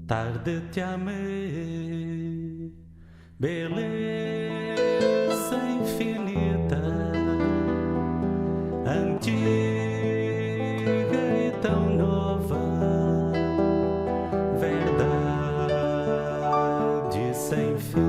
Tarde te amei, beleza infinita, antiga e tão nova, verdade sem fim.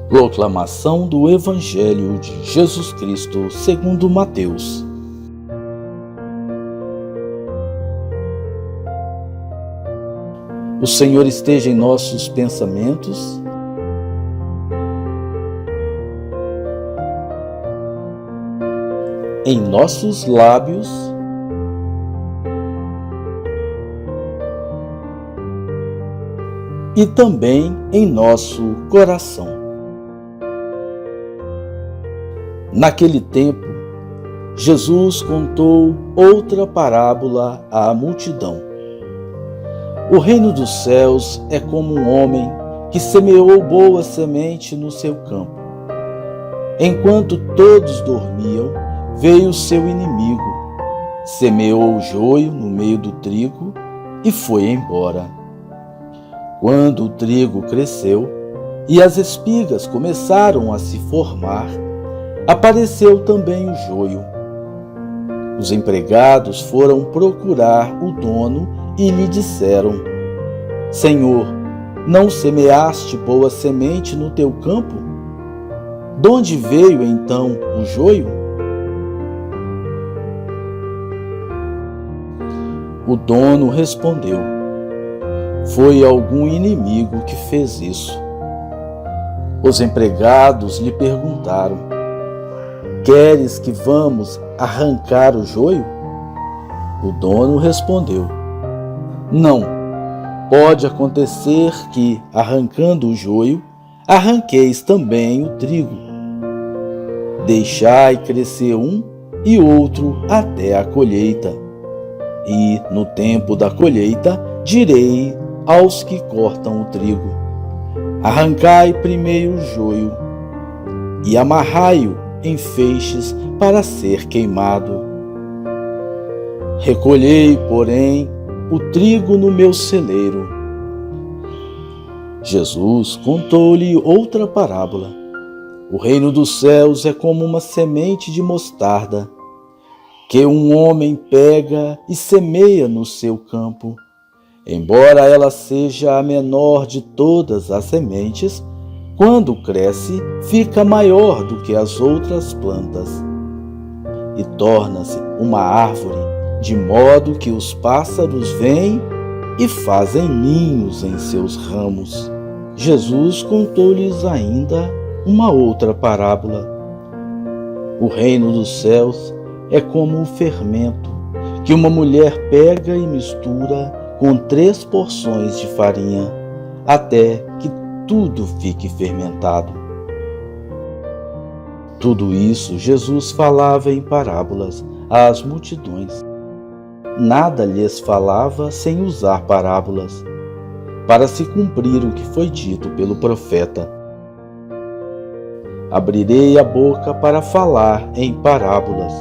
Proclamação do Evangelho de Jesus Cristo segundo Mateus. O Senhor esteja em nossos pensamentos, em nossos lábios e também em nosso coração. Naquele tempo, Jesus contou outra parábola à multidão. O reino dos céus é como um homem que semeou boa semente no seu campo. Enquanto todos dormiam, veio o seu inimigo, semeou o joio no meio do trigo e foi embora. Quando o trigo cresceu e as espigas começaram a se formar, apareceu também o joio. Os empregados foram procurar o dono e lhe disseram: Senhor, não semeaste boa semente no teu campo? De onde veio então o joio? O dono respondeu: Foi algum inimigo que fez isso. Os empregados lhe perguntaram: Queres que vamos arrancar o joio? O dono respondeu: Não, pode acontecer que, arrancando o joio, arranqueis também o trigo. Deixai crescer um e outro até a colheita. E, no tempo da colheita, direi aos que cortam o trigo: Arrancai primeiro o joio e amarrai-o em feixes para ser queimado. Recolhei, porém, o trigo no meu celeiro. Jesus contou-lhe outra parábola. O reino dos céus é como uma semente de mostarda, que um homem pega e semeia no seu campo. Embora ela seja a menor de todas as sementes, quando cresce, fica maior do que as outras plantas e torna-se uma árvore, de modo que os pássaros vêm e fazem ninhos em seus ramos. Jesus contou-lhes ainda uma outra parábola. O reino dos céus é como um fermento que uma mulher pega e mistura com 3 porções de farinha, até que tudo fique fermentado. Tudo isso Jesus falava em parábolas às multidões. Nada lhes falava sem usar parábolas, para se cumprir o que foi dito pelo profeta: Abrirei a boca para falar em parábolas.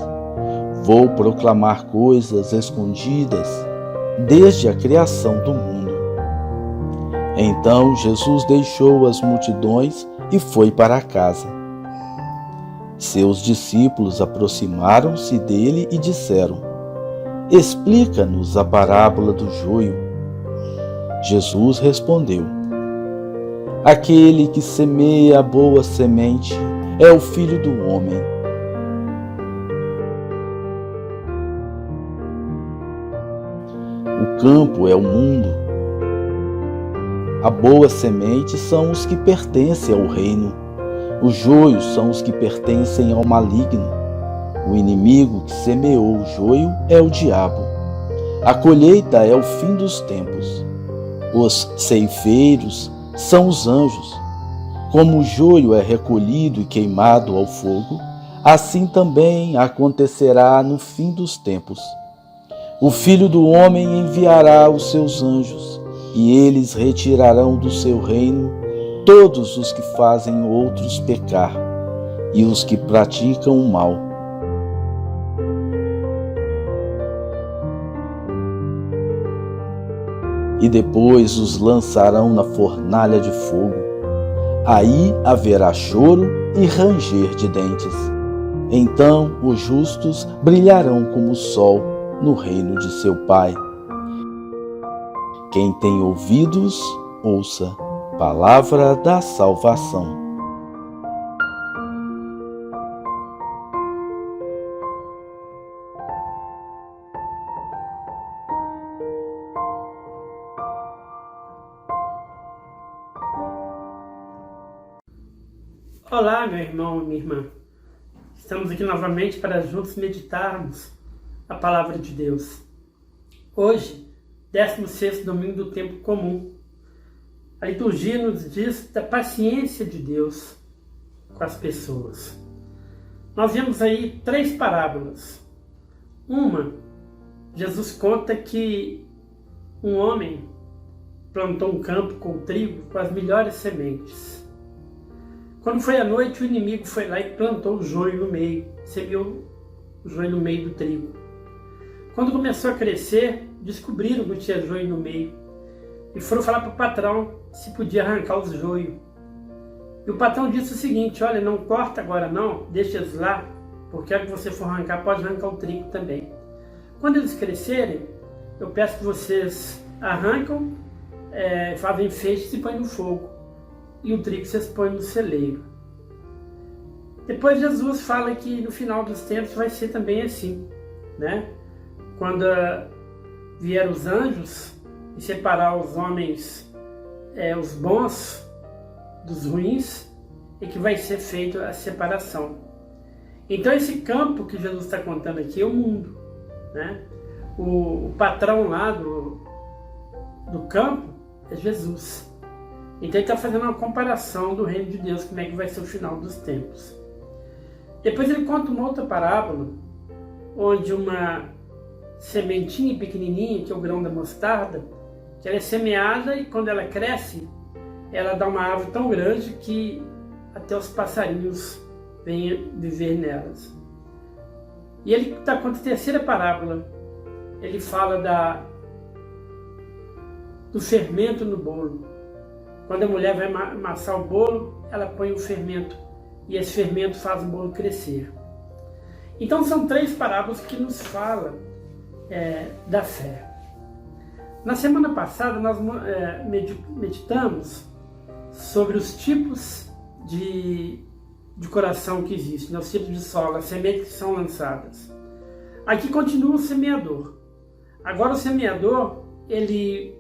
Vou proclamar coisas escondidas desde a criação do mundo. Então Jesus deixou as multidões e foi para casa. Seus discípulos aproximaram-se dele e disseram: Explica-nos a parábola do joio. Jesus respondeu: Aquele que semeia a boa semente é o Filho do Homem. O campo é o mundo. A boa semente são os que pertencem ao reino. Os joios são os que pertencem ao maligno. O inimigo que semeou o joio é o diabo. A colheita é o fim dos tempos. Os ceifeiros são os anjos. Como o joio é recolhido e queimado ao fogo, assim também acontecerá no fim dos tempos. O Filho do Homem enviará os seus anjos, e eles retirarão do seu reino todos os que fazem outros pecar e os que praticam o mal. E depois os lançarão na fornalha de fogo. Aí haverá choro e ranger de dentes. Então os justos brilharão como o sol no reino de seu Pai. Quem tem ouvidos, ouça. Palavra da salvação. Olá, meu irmão e minha irmã. Estamos aqui novamente para juntos meditarmos a Palavra de Deus. Hoje, 16º domingo do tempo comum. A liturgia nos diz da paciência de Deus com as pessoas. Nós vemos aí 3 parábolas. Uma, Jesus conta que um homem plantou um campo com trigo com as melhores sementes. Quando foi à noite, o inimigo foi lá e plantou o joio no meio, semeou o joio no meio do trigo. Quando começou a crescer, descobriram que tinha joio no meio e foram falar para o patrão se podia arrancar os joios. E o patrão disse o seguinte: olha, não corta agora não, deixa eles lá, porque a hora que você for arrancar, pode arrancar o trigo também. Quando eles crescerem, eu peço que vocês arrancam, fazem feixes e põem no fogo. E o trigo vocês põem no celeiro. Depois Jesus fala que no final dos tempos vai ser também assim, né? Quando vier os anjos e separar os homens, os bons dos ruins, é que vai ser feita a separação. Então esse campo que Jesus está contando aqui é o mundo, né? O patrão lá do campo é Jesus. Então ele está fazendo uma comparação do reino de Deus, como é que vai ser o final dos tempos. Depois ele conta uma outra parábola, onde uma sementinha pequenininha, que é o grão da mostarda, que ela é semeada e quando ela cresce, ela dá uma árvore tão grande que até os passarinhos vêm viver nelas. E ele está contando a terceira parábola. Ele fala do fermento no bolo. Quando a mulher vai amassar o bolo, ela põe o fermento e esse fermento faz o bolo crescer. Então são 3 parábolas que nos falam da fé. Na semana passada nós meditamos sobre os tipos de coração que existem, os tipos de solo, as sementes que são lançadas. Aqui continua o semeador. Agora o semeador, ele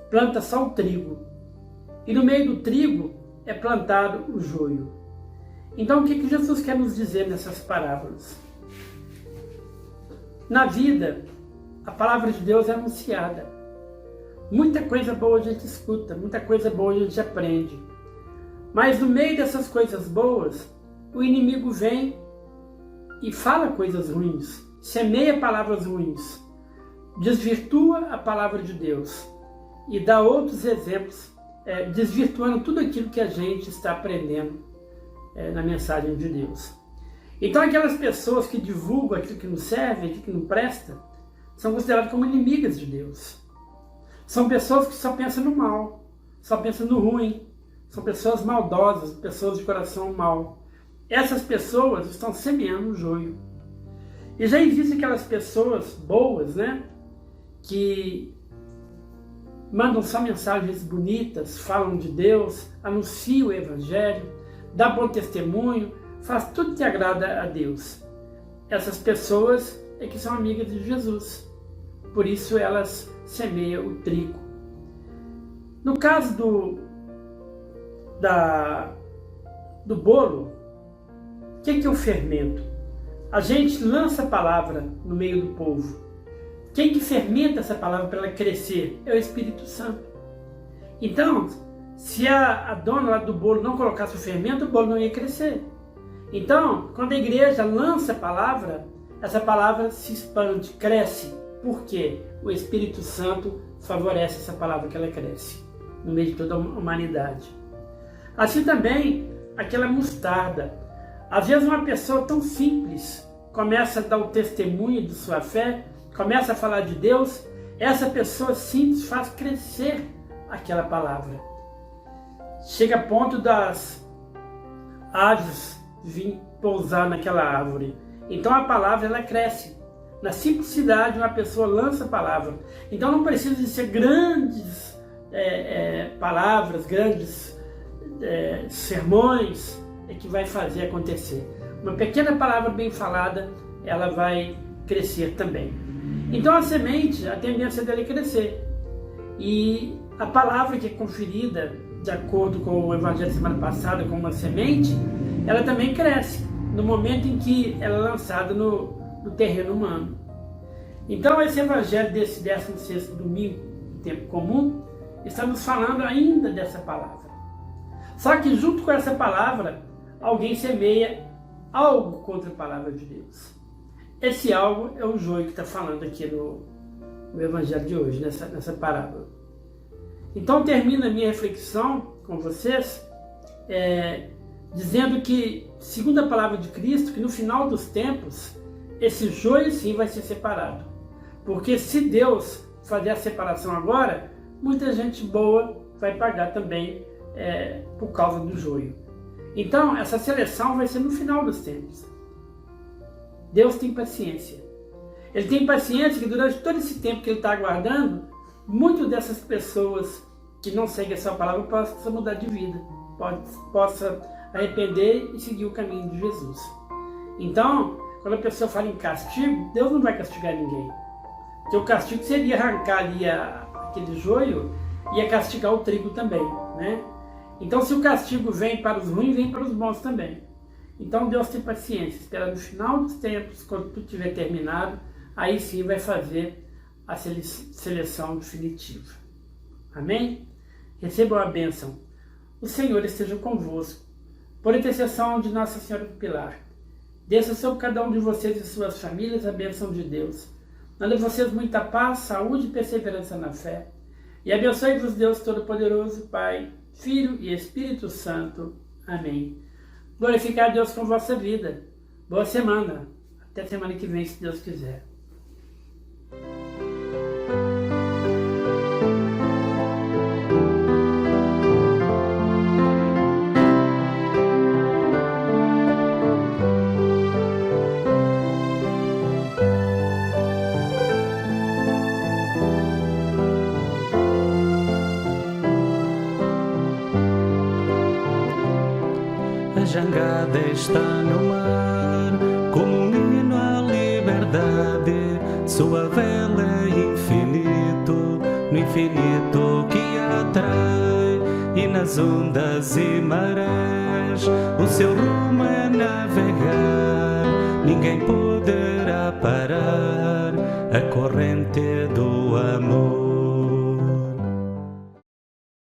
planta só o trigo. E no meio do trigo é plantado o joio. Então o que Jesus quer nos dizer nessas parábolas? Na vida, a palavra de Deus é anunciada. Muita coisa boa a gente escuta, muita coisa boa a gente aprende. Mas no meio dessas coisas boas, o inimigo vem e fala coisas ruins, semeia palavras ruins, desvirtua a palavra de Deus e dá outros exemplos, desvirtuando tudo aquilo que a gente está aprendendo na mensagem de Deus. Então aquelas pessoas que divulgam aquilo que não serve, aquilo que não presta, são consideradas como inimigas de Deus. São pessoas que só pensam no mal, só pensam no ruim, são pessoas maldosas, pessoas de coração mau. Essas pessoas estão semeando o joio. E já existem aquelas pessoas boas, né, que mandam só mensagens bonitas, falam de Deus, anunciam o Evangelho, dá bom testemunho, faz tudo que agrada a Deus. Essas pessoas é que são amigas de Jesus. Por isso elas semeiam o trigo. No caso do bolo, o que é o fermento? A gente lança a palavra no meio do povo. Quem que fermenta essa palavra para ela crescer é o Espírito Santo. Então, se a dona lá do bolo não colocasse o fermento, o bolo não ia crescer. Então, quando a igreja lança a palavra, essa palavra se expande, cresce. Por quê? O Espírito Santo favorece essa palavra que ela cresce no meio de toda a humanidade. Assim também aquela mostarda. Às vezes uma pessoa tão simples começa a dar o testemunho de sua fé, começa a falar de Deus, essa pessoa simples faz crescer aquela palavra. Chega a ponto das aves vir pousar naquela árvore. Então a palavra ela cresce. Na simplicidade uma pessoa lança a palavra. Então não precisa de ser grandes palavras, grandes sermões que vai fazer acontecer. Uma pequena palavra bem falada, ela vai crescer também. Então a semente, a tendência dela é crescer. E a palavra que é conferida, de acordo com o evangelho da semana passada, como uma semente, ela também cresce no momento em que ela é lançada no terreno humano. Então esse evangelho desse 16º domingo, tempo comum, está nos falando ainda dessa palavra. Só que junto com essa palavra, alguém semeia algo contra a palavra de Deus. Esse algo é o joio que está falando aqui no evangelho de hoje, nessa parábola. Então termina a minha reflexão com vocês, dizendo que, segundo a palavra de Cristo, que no final dos tempos, esse joio sim vai ser separado. Porque se Deus fazer a separação agora, muita gente boa vai pagar também por causa do joio. Então, essa seleção vai ser no final dos tempos. Deus tem paciência. Ele tem paciência que durante todo esse tempo que Ele está aguardando, muitas dessas pessoas que não seguem essa palavra possam mudar de vida, possa arrepender e seguir o caminho de Jesus. Então, quando a pessoa fala em castigo, Deus não vai castigar ninguém. Porque o castigo seria arrancar ali aquele joio e ia castigar o trigo também, né? Então, se o castigo vem para os ruins, vem para os bons também. Então, Deus tem paciência, espera no final dos tempos, quando tudo tiver terminado, aí sim vai fazer a seleção definitiva. Amém? Recebam a bênção. O Senhor esteja convosco. Por intercessão de Nossa Senhora do Pilar, desça sobre cada um de vocês e suas famílias a bênção de Deus. Dá-lhe vocês muita paz, saúde e perseverança na fé. E abençoe-vos Deus Todo-Poderoso, Pai, Filho e Espírito Santo. Amém. Glorificar a Deus com vossa vida. Boa semana. Até semana que vem, se Deus quiser. A jangada está no mar, como um hino à liberdade. Sua vela é infinito, no infinito que atrai. E nas ondas e marés, o seu rumo é navegar. Ninguém poderá parar a corrente do amor.